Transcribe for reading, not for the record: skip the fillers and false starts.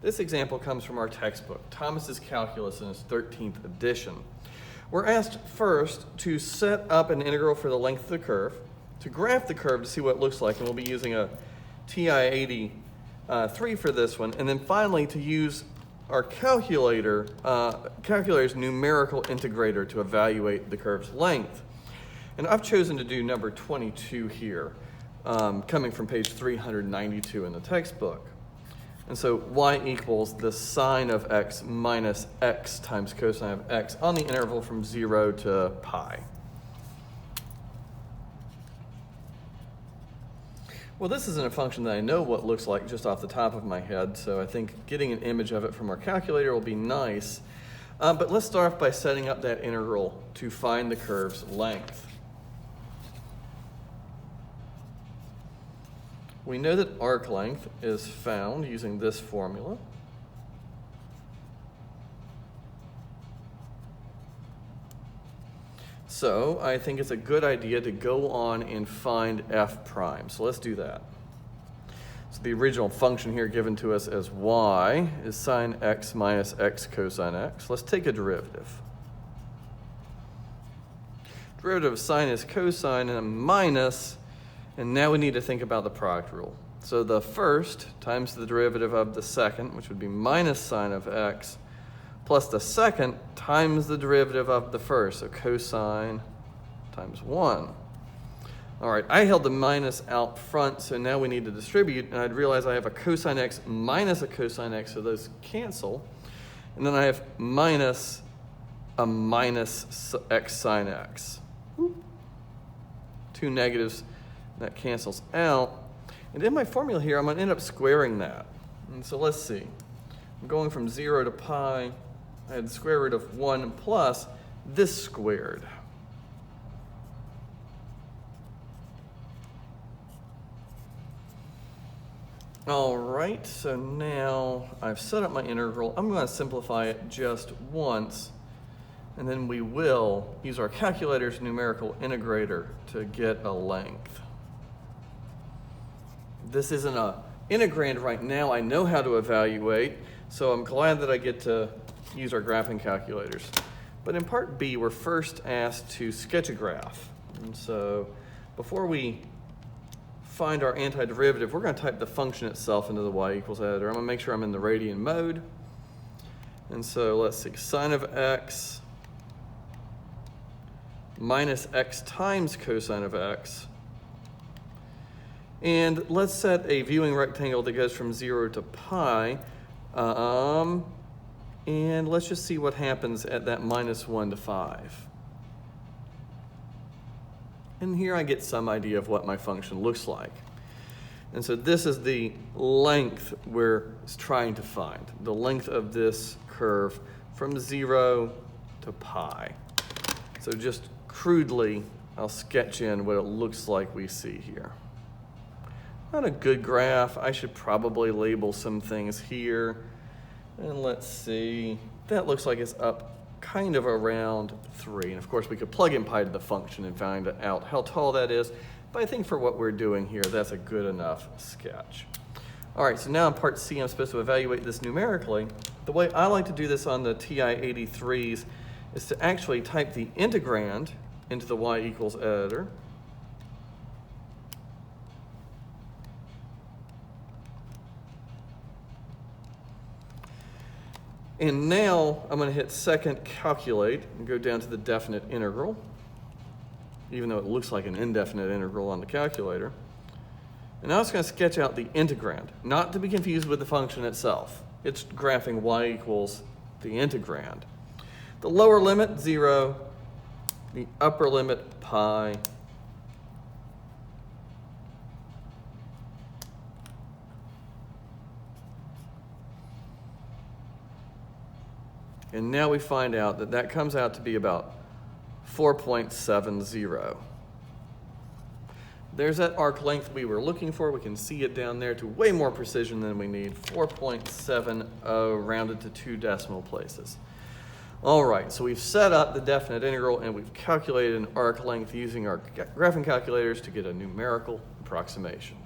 This example comes from our textbook, Thomas's Calculus in its 13th edition. We're asked first to set up an integral for the length of the curve, to graph the curve to see what it looks like, and we'll be using a TI-83 for this one, and then finally to use our calculator's numerical integrator to evaluate the curve's length. And I've chosen to do number 22 here, coming from page 392 in the textbook. And so y equals the sine of x minus x times cosine of x on the interval from 0 to pi. Well, this isn't a function that I know what it looks like just off the top of my head, so I think getting an image of it from our calculator will be nice. But let's start off by setting up that integral to find the curve's length. We know that arc length is found using this formula. So I think it's a good idea to go on and find f prime. So let's do that. So the original function here given to us as y is sine x minus x cosine x. Let's take a derivative. Derivative of sine is cosine and a minus. And now we need to think about the product rule. So the first times the derivative of the second, which would be minus sine of x, plus the second times the derivative of the first, so cosine times 1. All right, I held the minus out front, so now we need to distribute, and I'd realize I have a cosine x minus a cosine x, so those cancel. And then I have minus a minus x sine x. Two negatives. That cancels out. And in my formula here, I'm going to end up squaring that. And so let's see. I'm going from 0 to pi. I had the square root of 1 plus this squared. All right, so now I've set up my integral. I'm going to simplify it just once, and then we will use our calculator's numerical integrator to get a length. This isn't an integrand right now. I know how to evaluate, so I'm glad that I get to use our graphing calculators. But in part B, we're first asked to sketch a graph. And so before we find our antiderivative, we're going to type the function itself into the y equals editor. I'm going to make sure I'm in the radian mode. And so let's see, sine of x minus x times cosine of x. And let's set a viewing rectangle that goes from 0 to pi. And let's just see what happens at that minus 1 to 5. And here I get some idea of what my function looks like. And so this is the length we're trying to find, the length of this curve from 0 to pi. So just crudely, I'll sketch in what it looks like we see here. Not a good graph. I should probably label some things here. And let's see. That looks like it's up kind of around 3. And of course, we could plug in pi to the function and find out how tall that is. But I think for what we're doing here, that's a good enough sketch. All right, so now in part C, I'm supposed to evaluate this numerically. The way I like to do this on the TI-83s is to actually type the integrand into the y equals editor. And now I'm going to hit second calculate and go down to the definite integral, even though it looks like an indefinite integral on the calculator. And now it's going to sketch out the integrand, not to be confused with the function itself. It's graphing y equals the integrand. The lower limit, 0. The upper limit, pi. And now we find out that that comes out to be about 4.70. There's that arc length we were looking for. We can see it down there to way more precision than we need. 4.70 rounded to 2 decimal places. All right, so we've set up the definite integral and we've calculated an arc length using our graphing calculators to get a numerical approximation.